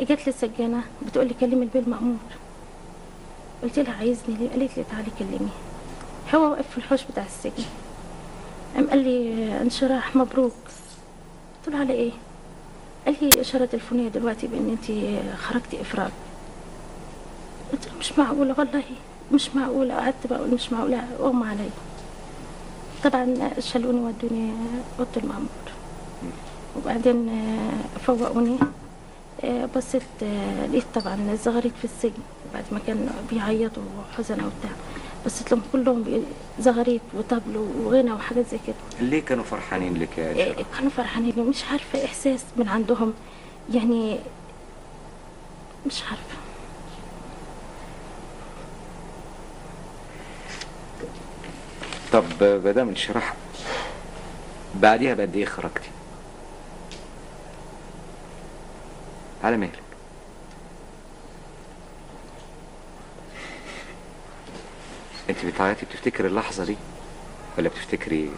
جت لي السجانه بتقول لي كلمي البيه المأمور. قلت لها عايزني ليه؟ قالت لي تعالي كلميه. هو واقف في الحوش بتاع السجن، قام قال لي انشراح مبروك. قلت له على ايه؟ قال لي اشاره تليفونيه دلوقتي بان انت خرجتي افراج. قلت له مش معقوله والله، مش معقوله. قعدت بقول مش معقوله، اغمى عليا. طبعا شالوني ودوني اوضه المأمور، وبعدين فوقوني. بصيت لقيت طبعا الزغاريد في السجن بعد ما كان بيعيطوا وحزنة وبتاع. بصيت لهم كلهم زغاريد وطبل وغنى وحاجات زي كده. ليه كانوا فرحانين لك يا شرف؟ كانوا فرحانين، مش عارفة إحساس من عندهم يعني، مش عارفة. طب مدام انشراح، بعديها بقد ايه خرجتي؟ على مهلك. انت بتعيطي بتفتكري اللحظة دي ولا بتفتكري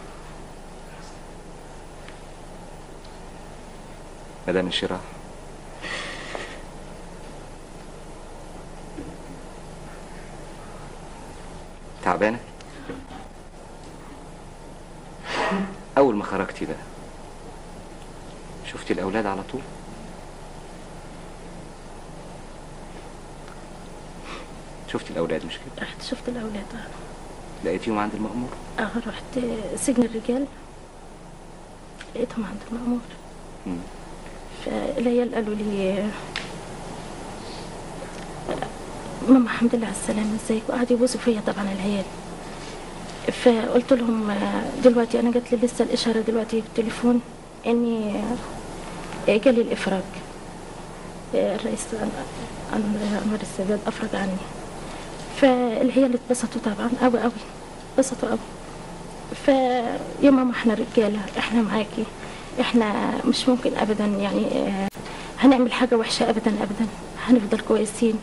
مدام انشراح؟ تعبانة؟ أول ما خرجتي بقى شفتي الأولاد على طول؟ شفتي الأولاد مش كده؟ رحت شفت الأولاد. لقيتيهم عند المأمور؟ رحت سجن الرجال لقيتهم عند المأمور. فالعيال قالوا لي ماما الحمد لله على السلامة ازيك، وقعدوا يبوسوا فيا طبعا العيال. فقلت لهم دلوقتي انا جات لي لسه الاشاره دلوقتي في التليفون اني جالي الافراج، الرئيس انور السادات افرج عني. فالعيال اتبسطوا طبعا قوي قوي، اتبسطوا قوي. فيا ماما احنا رجاله، احنا معاكي، احنا مش ممكن ابدا يعني هنعمل حاجه وحشه ابدا ابدا، هنفضل كويسين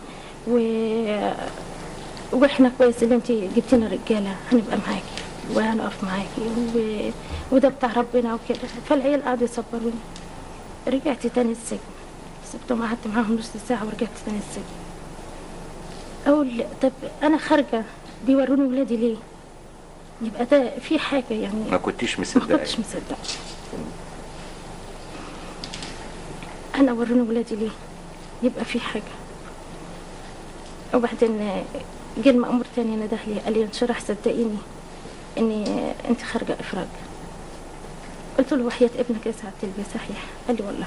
واحنا كويس اللي انت جبتينا رجاله، هنبقى معاكي وهنقف معاكي وده بتاع ربنا وكده. فالعيال قعدوا يصبروني. رجعت تاني السجن، سبتهم قعدت معاهم نص ساعه ورجعت تاني السجن. اقول طب انا خارجه بيوروني ولادي ليه؟ يبقى ده في حاجه يعني. ما كنتيش مصدقه؟ ما كنتش مصدقه. انا وروني ولادي ليه؟ يبقى في حاجه. وبعدين جه المأمور تاني نده لي قال لي انشراح صدقيني اني انت خارجه افراج. قلت له وحياة ابنك يا سعاده البيه صحيح؟ قال لي والله.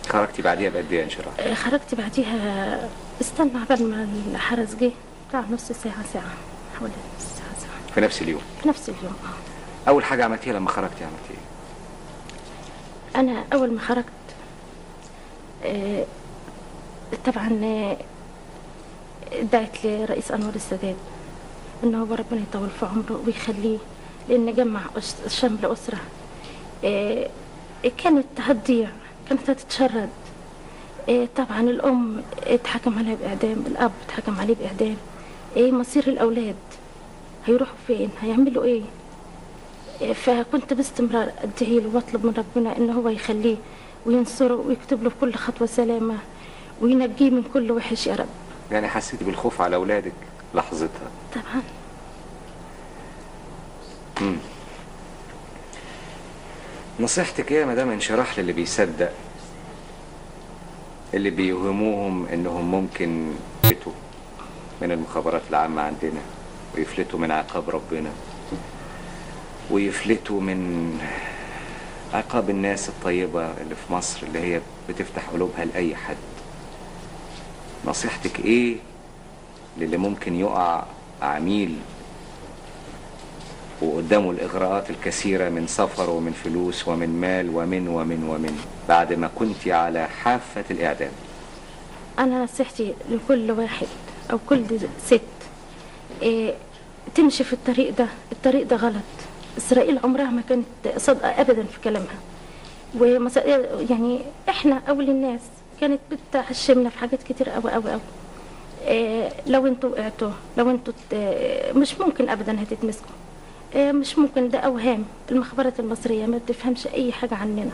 خرجتي بعديها بقد ايه يا انشراح؟ خرجت بعديها استنى عبال ما الحرس جه بتاع نص ساعه حوالي نص ساعه. في نفس اليوم؟ في نفس اليوم. اول حاجه عملتيها لما خرجتي عملتي ايه؟ انا اول ما خرجت طبعا دعت لرئيس انور السادات انه هو ربنا يطول في عمره ويخليه، لان جمع شمل اسره كانت هتضيع، كانت هتتشرد. طبعا الام اتحكم عليها باعدام، الاب اتحكم عليه باعدام. مصير الاولاد هيروحوا فين؟ هيعملوا ايه؟ فكنت باستمرار ادعي له واطلب من ربنا ان هو يخليه وينصره ويكتب له في كل خطوه سلامه وينجيه من كل وحش يا رب. يعني حسيتي بالخوف على اولادك لحظتها؟ طبعا. نصيحتك ايه يا مدام انشراح للي بيصدق، اللي بيوهموهم انهم ممكن يفلتوا من المخابرات العامة عندنا ويفلتوا من عقاب ربنا ويفلتوا من عقاب الناس الطيبة اللي في مصر اللي هي بتفتح قلوبها لأي حد؟ نصيحتك ايه للي ممكن يقع عميل وقدامه الإغراءات الكثيرة من سفر ومن فلوس ومن مال ومن بعد ما كنت على حافة الإعدام؟ أنا نصيحتي لكل واحد أو كل ست تمشي في الطريق ده، الطريق ده غلط. إسرائيل عمرها ما كانت صادقة أبدا في كلامها، يعني إحنا أول الناس كانت بتحشمنا في حاجات كتير أوي أوي أوي. لو انتوا وقعتوا، لو انتوا مش ممكن أبدا هتتمسكوا، مش ممكن، ده أوهام. المخابرات المصرية ما بتفهمش أي حاجة عننا.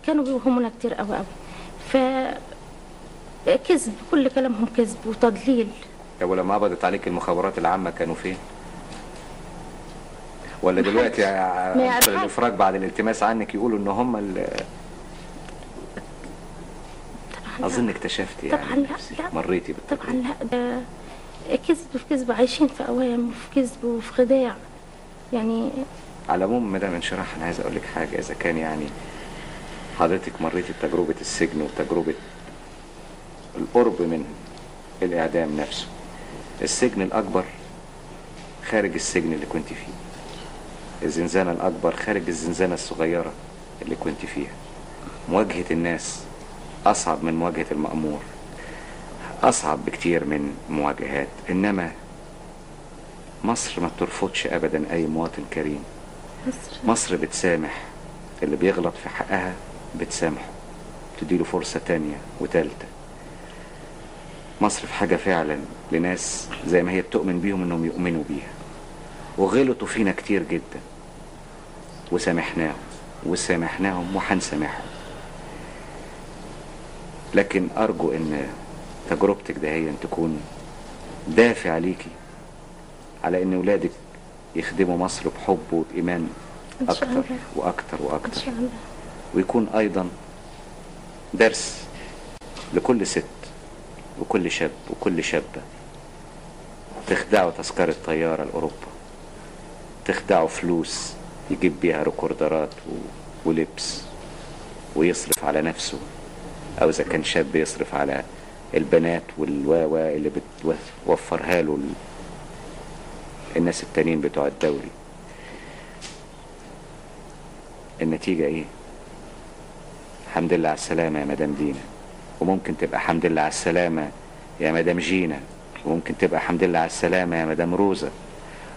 كانوا بيوهمونا كتير قوي قوي. ف كذب، كل كلامهم كذب وتضليل. طب ولما قبضت عليك المخابرات العامة كانوا فين؟ ولا دلوقتي يعرفش. الافراج بعد الالتماس عنك يقولوا ان هم اظن اكتشفتي طبعا يعني لا نفسك، لا مريتي طبعا بالتجربة. لا، ده كذب في كذب، عايشين في اوهام وفي كذب وفي خداع يعني. على العموم مدام انشراح، انا عايز اقول لك حاجة، اذا كان يعني حضرتك مريتي بتجربة السجن وتجربة القرب من الاعدام نفسه، السجن الاكبر خارج السجن اللي كنت فيه، الزنزانة الاكبر خارج الزنزانة الصغيرة اللي كنت فيها، مواجهة الناس اصعب من مواجهة المأمور، اصعب بكتير من مواجهات، انما مصر ما بترفضش ابدا اي مواطن كريم. مصر بتسامح اللي بيغلط في حقها، بتسامحه، تديله فرصة تانية وتالتة. مصر في حاجة فعلا لناس زي ما هي بتؤمن بيهم انهم يؤمنوا بيها، وغلطوا فينا كتير جدا وسامحناهم وهنسامحهم. لكن ارجو ان تجربتك دهيا تكون دافع ليكي على ان ولادك يخدموا مصر بحب وبإيمان إن شاء اكتر الله. واكتر ان واكتر، شاء الله. ويكون ايضا درس لكل ست وكل شاب وكل شابة تخدعوا تذكرة طيارة لأوروبا، تخدعوا فلوس يجيب بيها ريكوردرات ولبس ويصرف على نفسه، او اذا كان شاب يصرف على البنات والواوا اللي بتوفرها له الناس التانيين بتوع الدوري. النتيجة ايه؟ الحمد لله على السلامة يا مدام دينا، وممكن تبقى الحمد لله على السلامة يا مدام جينا، وممكن تبقى الحمد لله على السلامة يا مدام روزا،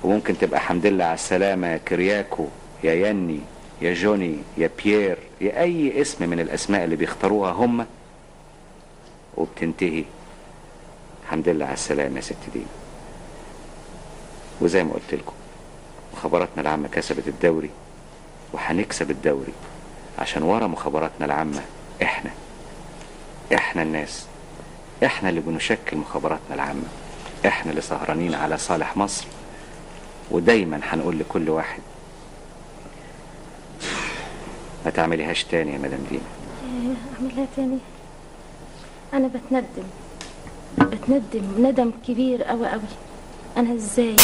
وممكن تبقى الحمد لله على السلامة يا كرياكو، يا يني، يا جوني، يا بيير، يا اي اسم من الاسماء اللي بيختاروها هم، وبتنتهي الحمد لله على السلامة يا ست دينا. وزي ما قلت لكم، مخابراتنا العامة كسبت الدوري وهنكسب الدوري، عشان ورا مخابراتنا العامة احنا الناس، احنا اللي بنشكل مخابراتنا العامة، احنا اللي سهرانين على صالح مصر. ودايما هنقول لكل واحد ما تعمليهاش تاني يا مدام دينا. اعملها تاني؟ انا بتندم ندم كبير قوي قوي. انا ازاي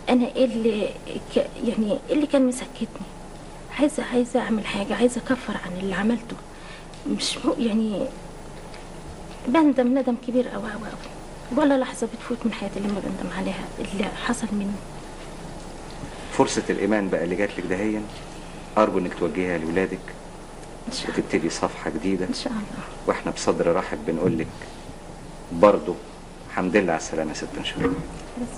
انا ايه اللي يعني ايه اللي كان مسكتني؟ عايزه اعمل حاجه، عايزه اكفر عن اللي عملته. مش يعني بندم ندم كبير قوي قوي قوي، ولا لحظه بتفوت من حياتي اللي ما بندم عليها اللي حصل مني. فرصة الإيمان بقى اللي جاتلك دهيا، أرجو إنك توجهيها لولادك ان شاء الله، وتبتدي صفحة جديدة. ان شاء الله. وإحنا بصدر رحب بنقول لك برضو الحمد لله على السلامة يا ست انشراح. بس